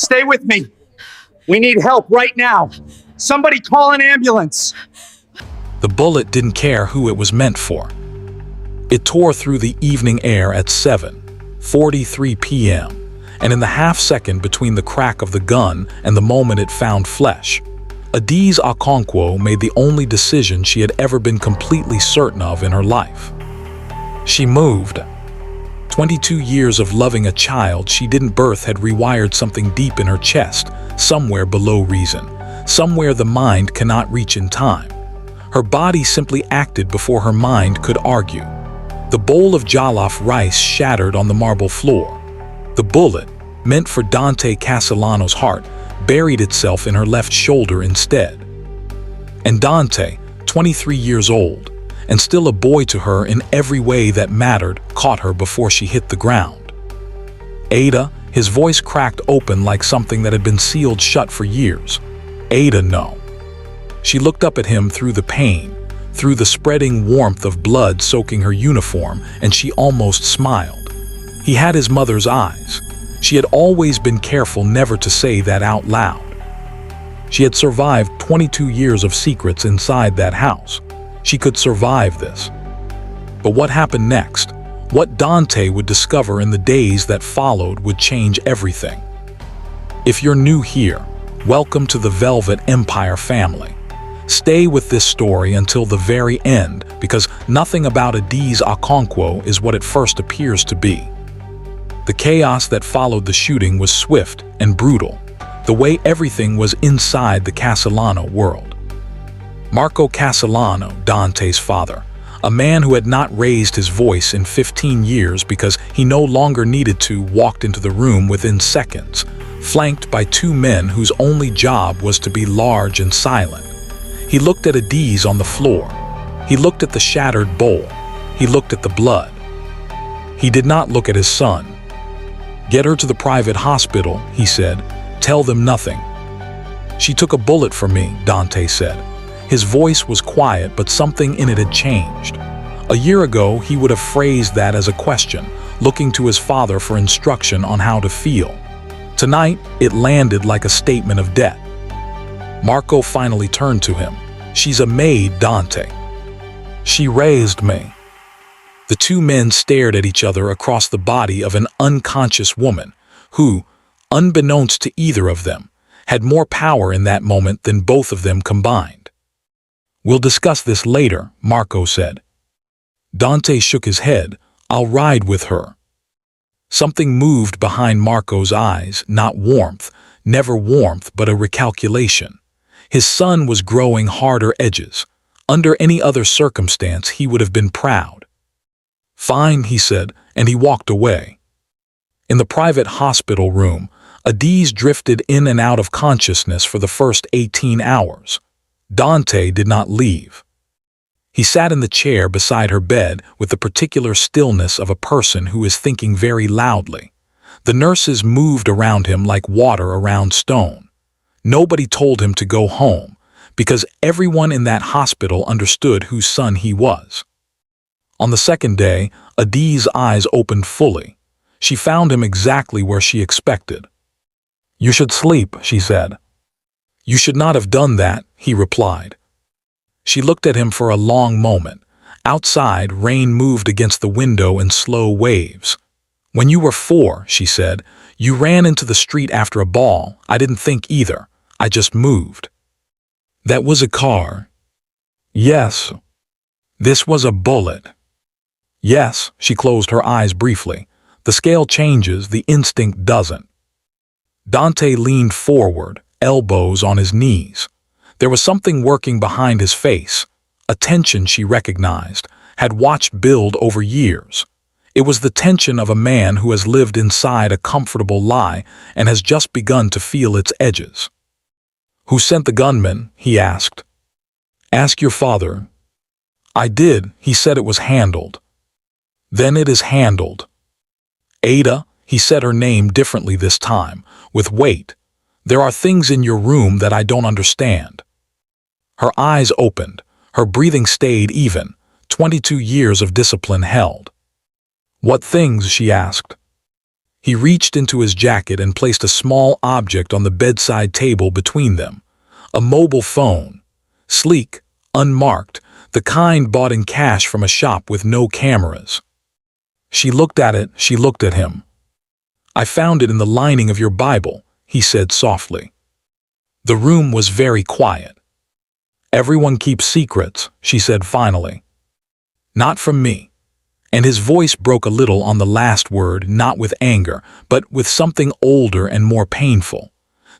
Stay with me. We need help right now. Somebody call an ambulance. The bullet didn't care who it was meant for. It tore through the evening air at 7:43 p.m., and in the half-second between the crack of the gun and the moment it found flesh, Adiz Okonkwo made the only decision she had ever been completely certain of in her life. She moved. 22 years of loving a child she didn't birth had rewired something deep in her chest, somewhere below reason, somewhere the mind cannot reach in time. Her body simply acted before her mind could argue. The bowl of jollof rice shattered on the marble floor. The bullet, meant for Dante Castellano's heart, buried itself in her left shoulder instead. And Dante, 23 years old, and still a boy to her in every way that mattered, caught her before she hit the ground. Ada, his voice cracked open like something that had been sealed shut for years. Ada, no. She looked up at him through the pain, through the spreading warmth of blood soaking her uniform, and she almost smiled. He had his mother's eyes. She had always been careful never to say that out loud. She had survived 22 years of secrets inside that house. She could survive this. But what happened next, what Dante would discover in the days that followed, would change everything. If you're new here, welcome to the Velvet Empire family. Stay with this story until the very end, because nothing about Adiz Okonkwo is what it first appears to be. The chaos that followed the shooting was swift and brutal, the way everything was inside the Castellano world. Marco Castellano, Dante's father, a man who had not raised his voice in 15 years because he no longer needed to, walked into the room within seconds, flanked by two men whose only job was to be large and silent. He looked at Adiz on the floor. He looked at the shattered bowl. He looked at the blood. He did not look at his son. "Get her to the private hospital," he said. "Tell them nothing." "She took a bullet for me," Dante said. His voice was quiet, but something in it had changed. A year ago, he would have phrased that as a question, looking to his father for instruction on how to feel. Tonight, it landed like a statement of debt. Marco finally turned to him. "She's a maid, Dante. She raised me." The two men stared at each other across the body of an unconscious woman who, unbeknownst to either of them, had more power in that moment than both of them combined. "We'll discuss this later," Marco said. Dante shook his head. "I'll ride with her." Something moved behind Marco's eyes, not warmth, never warmth, but a recalculation. His son was growing harder edges. Under any other circumstance, he would have been proud. "Fine," he said, and he walked away. In the private hospital room, Adiz drifted in and out of consciousness for the first 18 hours. Dante did not leave. He sat in the chair beside her bed with the particular stillness of a person who is thinking very loudly. The nurses moved around him like water around stone. Nobody told him to go home, because everyone in that hospital understood whose son he was. On the second day, Adiz's eyes opened fully. She found him exactly where she expected. "You should sleep," she said. "You should not have done that," he replied. She looked at him for a long moment. Outside, rain moved against the window in slow waves. "When you were 4, she said, "you ran into the street after a ball. I didn't think either. I just moved." "That was a car." "Yes." "This was a bullet." "Yes." She closed her eyes briefly. The scale changes, the instinct doesn't. Dante leaned forward, elbows on his knees. There was something working behind his face, a tension she recognized, had watched build over years. It was the tension of a man who has lived inside a comfortable lie and has just begun to feel its edges. "Who sent the gunman?" he asked. "Ask your father." "I did. He said it was handled." "Then it is handled." "Ada," he said her name differently this time, with weight. "There are things in your room that I don't understand." Her eyes opened. Her breathing stayed even. 22 years of discipline held. "What things?" she asked. He reached into his jacket and placed a small object on the bedside table between them. A mobile phone. Sleek, unmarked, the kind bought in cash from a shop with no cameras. She looked at it, she looked at him. "I found it in the lining of your Bible," he said softly. The room was very quiet. "Everyone keeps secrets," she said finally. "Not from me." And his voice broke a little on the last word, not with anger, but with something older and more painful.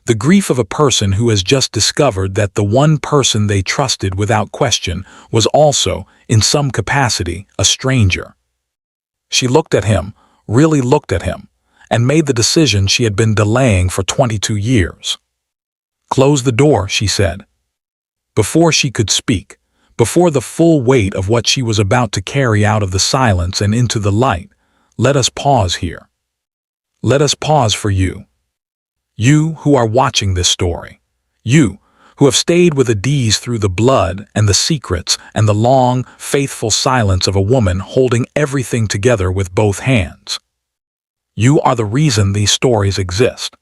The grief of a person who has just discovered that the one person they trusted without question was also, in some capacity, a stranger. She looked at him, really looked at him, and made the decision she had been delaying for 22 years. "Close the door," she said. Before she could speak, before the full weight of what she was about to carry out of the silence and into the light, let us pause here. Let us pause for you. You who are watching this story. You who have stayed with Adiz through the blood and the secrets and the long, faithful silence of a woman holding everything together with both hands. You are the reason these stories exist.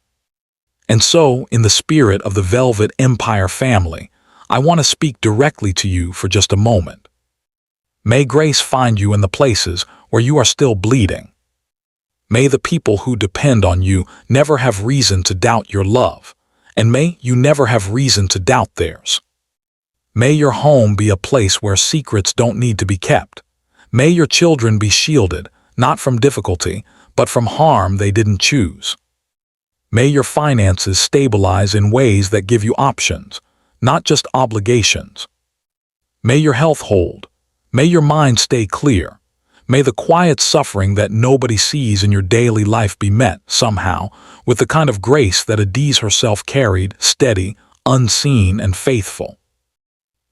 And so, in the spirit of the Velvet Empire family, I want to speak directly to you for just a moment. May grace find you in the places where you are still bleeding. May the people who depend on you never have reason to doubt your love, and may you never have reason to doubt theirs. May your home be a place where secrets don't need to be kept. May your children be shielded, not from difficulty, but from harm they didn't choose. May your finances stabilize in ways that give you options, not just obligations. May your health hold. May your mind stay clear. May the quiet suffering that nobody sees in your daily life be met, somehow, with the kind of grace that Adiz herself carried, steady, unseen, and faithful.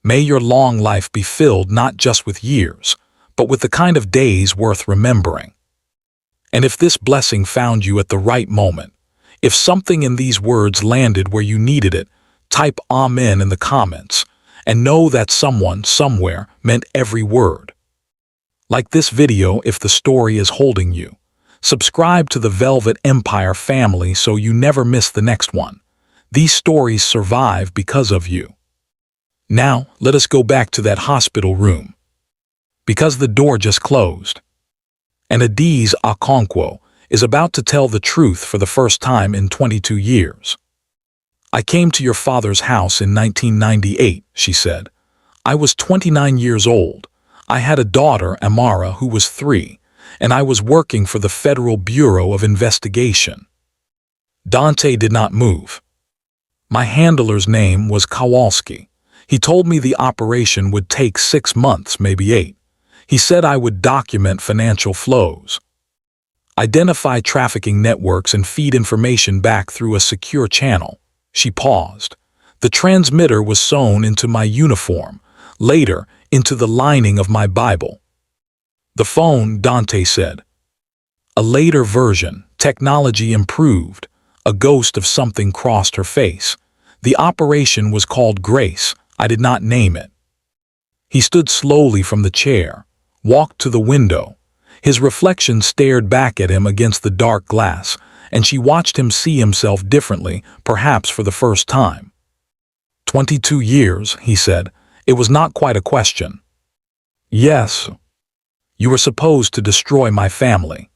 May your long life be filled not just with years, but with the kind of days worth remembering. And if this blessing found you at the right moment, if something in these words landed where you needed it, type Amen in the comments, and know that someone, somewhere, meant every word. Like this video if the story is holding you. Subscribe to the Velvet Empire family so you never miss the next one. These stories survive because of you. Now, let us go back to that hospital room. Because the door just closed. And Adiz Okonkwo is about to tell the truth for the first time in 22 years. "I came to your father's house in 1998, she said. "I was 29 years old. I had a daughter, Amara, who was 3, and I was working for the Federal Bureau of Investigation." Dante did not move. "My handler's name was Kowalski. He told me the operation would take 6 months, maybe 8. He said I would document financial flows, identify trafficking networks, and feed information back through a secure channel." She paused. "The transmitter was sewn into my uniform, later into the lining of my Bible." "The phone," Dante said. "A later version, technology improved. A ghost of something crossed her face. The operation was called Grace. I did not name it." He stood slowly from the chair, walked to the window. His reflection stared back at him against the dark glass, and she watched him see himself differently, perhaps for the first time. 22 years, he said. It was not quite a question. "Yes. You were supposed to destroy my family.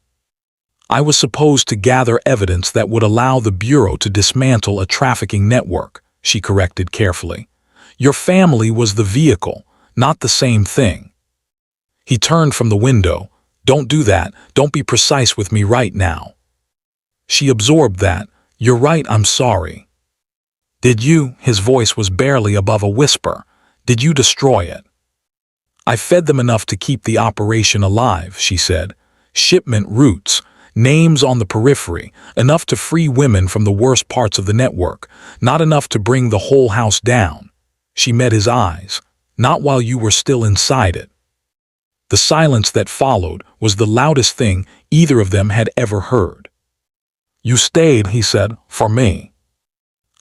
I was supposed to gather evidence that would allow the Bureau to dismantle a trafficking network," she corrected carefully. "Your family was the vehicle, not the same thing." He turned from the window. "Don't do that. Don't be precise with me right now." She absorbed that. "You're right, I'm sorry." "Did you," his voice was barely above a whisper, "did you destroy it?" "I fed them enough to keep the operation alive," she said. "Shipment routes, names on the periphery, enough to free women from the worst parts of the network, not enough to bring the whole house down." She met his eyes. "Not while you were still inside it." The silence that followed was the loudest thing either of them had ever heard. "You stayed," he said, "for me."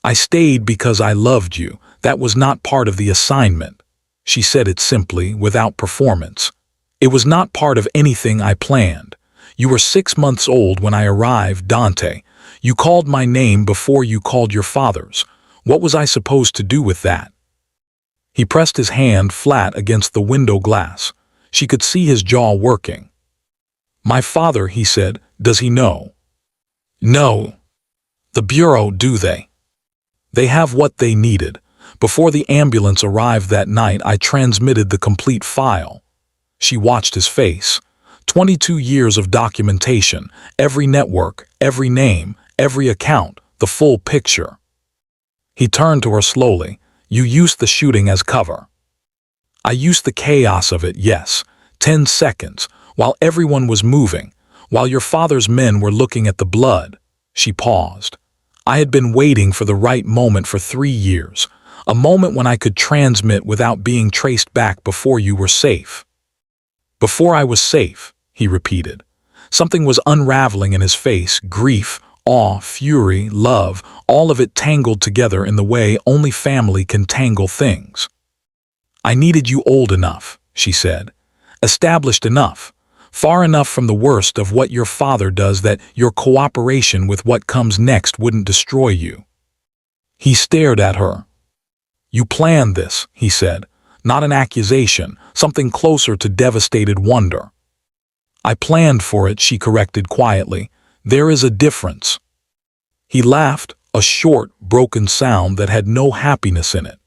"I stayed because I loved you. That was not part of the assignment." She said it simply, without performance. "It was not part of anything I planned. You were 6 months old when I arrived, Dante. You called my name before you called your father's. What was I supposed to do with that? He pressed his hand flat against the window glass. She could see his jaw working. My father, he said, does he know? No. The Bureau, do they? They have what they needed. Before the ambulance arrived that night, I transmitted the complete file. She watched his face. 22 years of documentation, every network, every name, every account, the full picture. He turned to her slowly. You used the shooting as cover. I used the chaos of it, yes. 10 seconds, while everyone was moving, while your father's men were looking at the blood. She paused. I had been waiting for the right moment for 3 years, a moment when I could transmit without being traced back before you were safe. Before I was safe, he repeated. Something was unraveling in his face, grief, awe, fury, love, all of it tangled together in the way only family can tangle things. I needed you old enough, she said, established enough, far enough from the worst of what your father does that your cooperation with what comes next wouldn't destroy you. He stared at her. You planned this, he said, not an accusation, something closer to devastated wonder. I planned for it, she corrected quietly. There is a difference. He laughed, a short, broken sound that had no happiness in it.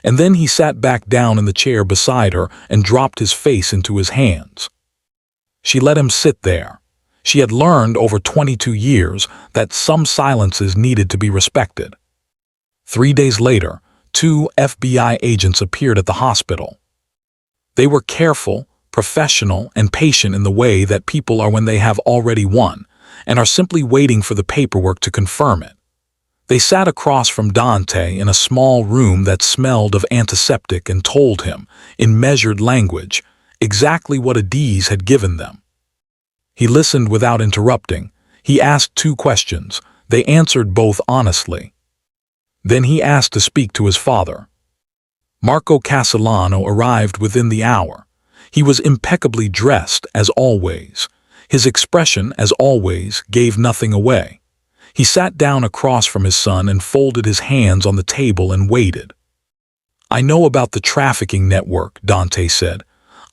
And then he sat back down in the chair beside her and dropped his face into his hands. She let him sit there. She had learned over 22 years that some silences needed to be respected. 3 days later, 2 FBI agents appeared at the hospital. They were careful, professional, and patient in the way that people are when they have already won, and are simply waiting for the paperwork to confirm it. They sat across from Dante in a small room that smelled of antiseptic and told him, in measured language, exactly what Adiz had given them. He listened without interrupting. He asked 2 questions. They answered both honestly. Then he asked to speak to his father. Marco Castellano arrived within the hour. He was impeccably dressed, as always. His expression, as always, gave nothing away. He sat down across from his son and folded his hands on the table and waited. I know about the trafficking network, Dante said.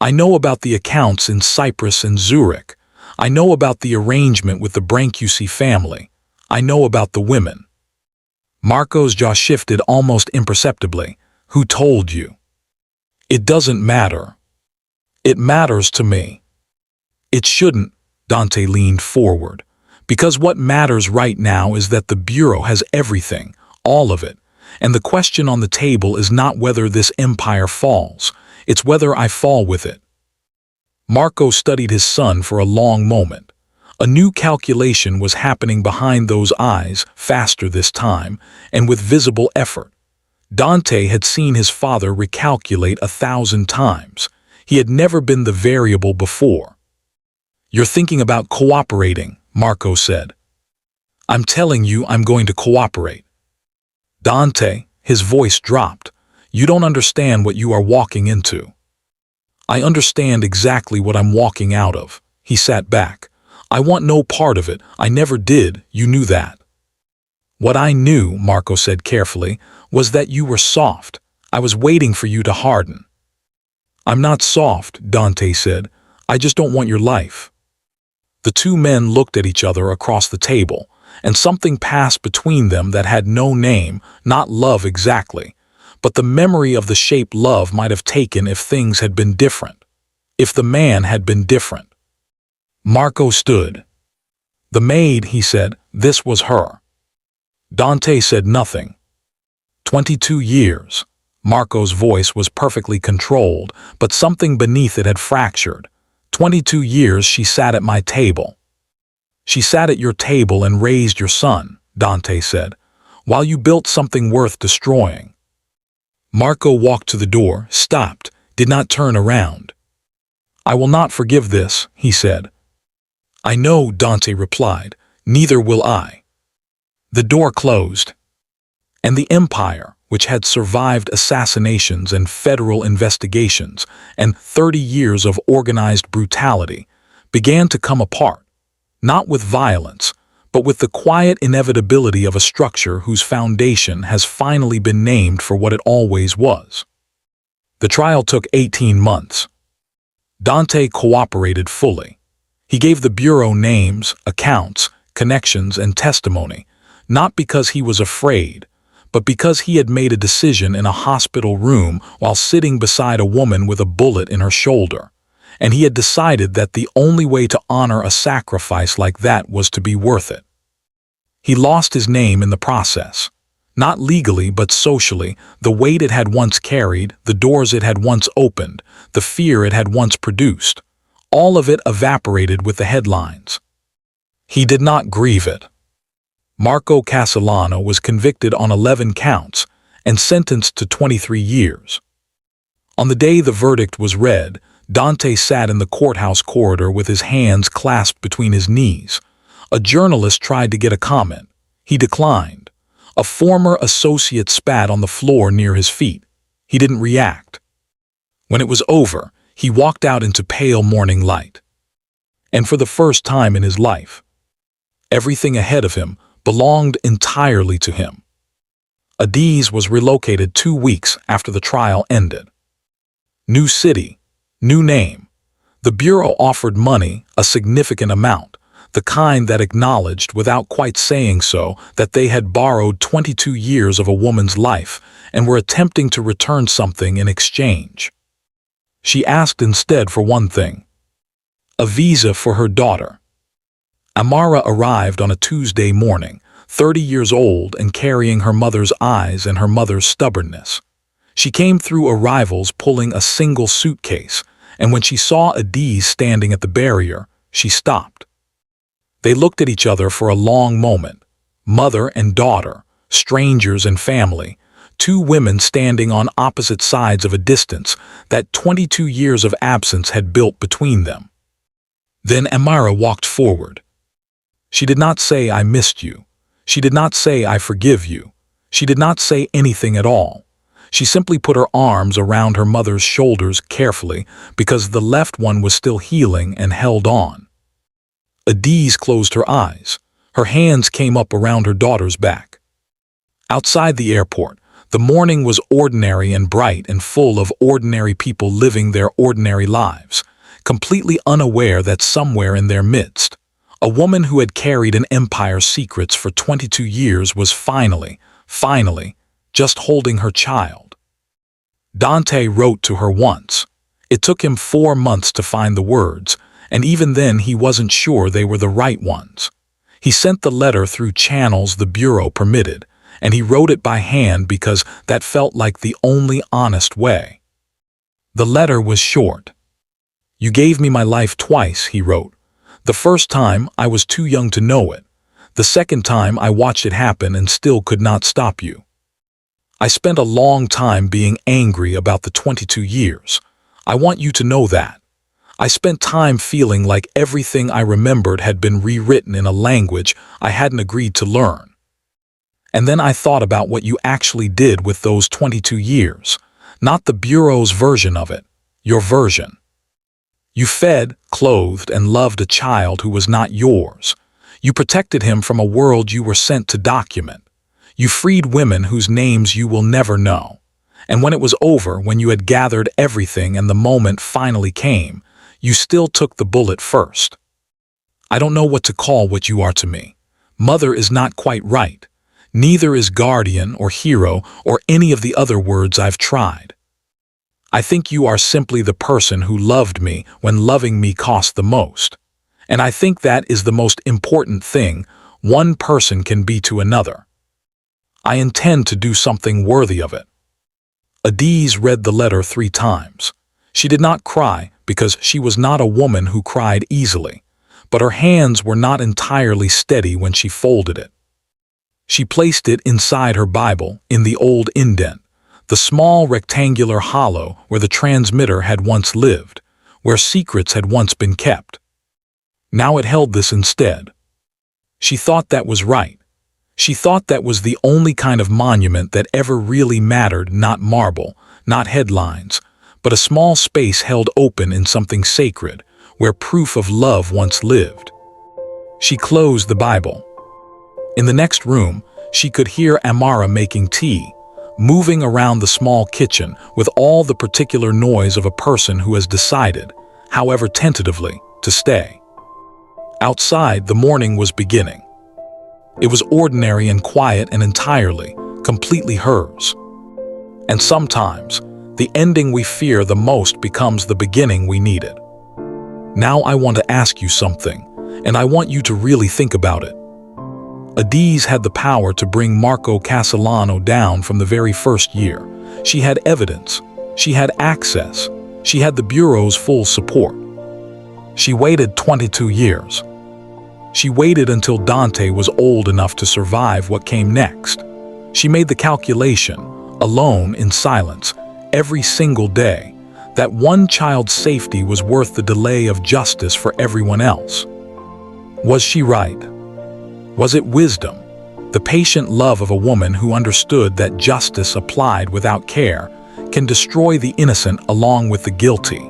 I know about the accounts in Cyprus and Zurich. I know about the arrangement with the Brancusi family. I know about the women. Marco's jaw shifted almost imperceptibly. Who told you? It doesn't matter. It matters to me. It shouldn't, Dante leaned forward. Because what matters right now is that the Bureau has everything, all of it, and the question on the table is not whether this empire falls, it's whether I fall with it. Marco studied his son for a long moment. A new calculation was happening behind those eyes, faster this time, and with visible effort. Dante had seen his father recalculate 1,000 times. He had never been the variable before. You're thinking about cooperating, Marco said. I'm telling you I'm going to cooperate. Dante, his voice dropped. You don't understand what you are walking into. I understand exactly what I'm walking out of. He sat back. I want no part of it. I never did. You knew that. What I knew, Marco said carefully, was that you were soft. I was waiting for you to harden. I'm not soft, Dante said. I just don't want your life. The 2 men looked at each other across the table, and something passed between them that had no name, not love exactly, but the memory of the shape love might have taken if things had been different, if the man had been different. Marco stood. The maid, he said, this was her. Dante said nothing. 22 years. Marco's voice was perfectly controlled, but something beneath it had fractured. 22 years she sat at my table. She sat at your table and raised your son, Dante said, while you built something worth destroying. Marco walked to the door, stopped, did not turn around. I will not forgive this, he said. I know, Dante replied, neither will I. The door closed. And the empire, which had survived assassinations and federal investigations and 30 years of organized brutality, began to come apart, Not with violence, but with the quiet inevitability of a structure whose foundation has finally been named for what it always was. The trial took 18 months. Dante cooperated fully. He gave the Bureau names, accounts, connections, and testimony, not because he was afraid, but because he had made a decision in a hospital room while sitting beside a woman with a bullet in her shoulder, and he had decided that the only way to honor a sacrifice like that was to be worth it. He lost his name in the process. Not legally, but socially, the weight it had once carried, the doors it had once opened, the fear it had once produced, all of it evaporated with the headlines. He did not grieve it. Marco Castellano was convicted on 11 counts and sentenced to 23 years. On the day the verdict was read, Dante sat in the courthouse corridor with his hands clasped between his knees. A journalist tried to get a comment. He declined. A former associate spat on the floor near his feet. He didn't react. When it was over, he walked out into pale morning light. And for the first time in his life, everything ahead of him belonged entirely to him. Adiz was relocated 2 weeks after the trial ended. New city, new name. The Bureau offered money, a significant amount, the kind that acknowledged, without quite saying so, that they had borrowed 22 years of a woman's life and were attempting to return something in exchange. She asked instead for one thing: a visa for her daughter. Amara arrived on a Tuesday morning, 30 years old and carrying her mother's eyes and her mother's stubbornness. She came through arrivals pulling a single suitcase, and when she saw Adiz standing at the barrier, she stopped. They looked at each other for a long moment, mother and daughter, strangers and family, two women standing on opposite sides of a distance that 22 years of absence had built between them. Then Amara walked forward. She did not say, "I missed you." She did not say, "I forgive you." She did not say anything at all. She simply put her arms around her mother's shoulders carefully because the left one was still healing and held on. Adiz closed her eyes. Her hands came up around her daughter's back. Outside the airport, the morning was ordinary and bright and full of ordinary people living their ordinary lives, completely unaware that somewhere in their midst, a woman who had carried an empire's secrets for 22 years was finally, just holding her child. Dante wrote to her once. It took him 4 months to find the words, and even then he wasn't sure they were the right ones. He sent the letter through channels the Bureau permitted, and he wrote it by hand because that felt like the only honest way. The letter was short. "You gave me my life twice," he wrote. "The first time I was too young to know it. The second time I watched it happen and still could not stop you. I spent a long time being angry about the 22 years. I want you to know that. I spent time feeling like everything I remembered had been rewritten in a language I hadn't agreed to learn. And then I thought about what you actually did with those 22 years, not the Bureau's version of it, your version. You fed, clothed, and loved a child who was not yours. You protected him from a world you were sent to document. You freed women whose names you will never know. And when it was over, when you had gathered everything and the moment finally came, you still took the bullet first. I don't know what to call what you are to me. Mother is not quite right. Neither is guardian or hero or any of the other words I've tried. I think you are simply the person who loved me when loving me cost the most. And I think that is the most important thing one person can be to another. I intend to do something worthy of it." Adiz read the letter 3 times. She did not cry because she was not a woman who cried easily, but her hands were not entirely steady when she folded it. She placed it inside her Bible in the old indent, the small rectangular hollow where the transmitter had once lived, where secrets had once been kept. Now it held this instead. She thought that was right. She thought that was the only kind of monument that ever really mattered, not marble, not headlines, but a small space held open in something sacred, where proof of love once lived. She closed the Bible. In the next room, she could hear Amara making tea, moving around the small kitchen with all the particular noise of a person who has decided, however tentatively, to stay. Outside, the morning was beginning. It was ordinary and quiet and entirely, completely hers. And sometimes, the ending we fear the most becomes the beginning we needed. Now I want to ask you something, and I want you to really think about it. Adiz had the power to bring Marco Castellano down from the very first year. She had evidence. She had access. She had the Bureau's full support. She waited 22 years. She waited until Dante was old enough to survive what came next. She made the calculation, alone in silence, every single day, that one child's safety was worth the delay of justice for everyone else. Was she right? Was it wisdom, the patient love of a woman who understood that justice applied without care can destroy the innocent along with the guilty?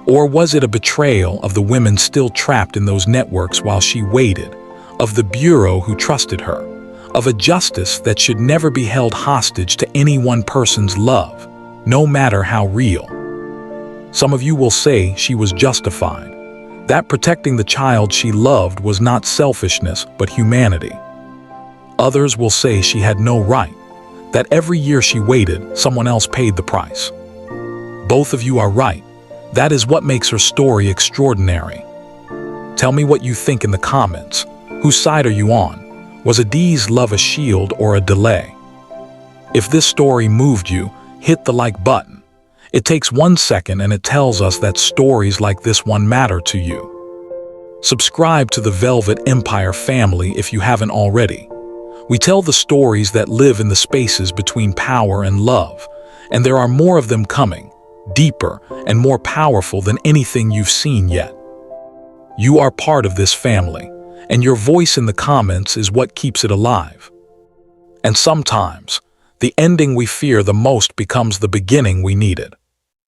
Or was it a betrayal of the women still trapped in those networks while she waited, of the Bureau who trusted her, of a justice that should never be held hostage to any one person's love, no matter how real? Some of you will say she was justified, that protecting the child she loved was not selfishness but humanity. Others will say she had no right, that every year she waited, someone else paid the price. Both of you are right. That is what makes her story extraordinary. Tell me what you think in the comments. Whose side are you on? Was Adiz's love a shield or a delay? If this story moved you, hit the like button. It takes 1 second and it tells us that stories like this one matter to you. Subscribe to the Velvet Empire family if you haven't already. We tell the stories that live in the spaces between power and love, and there are more of them coming, deeper and more powerful than anything you've seen yet. You are part of this family, and your voice in the comments is what keeps it alive. And sometimes, the ending we fear the most becomes the beginning we needed.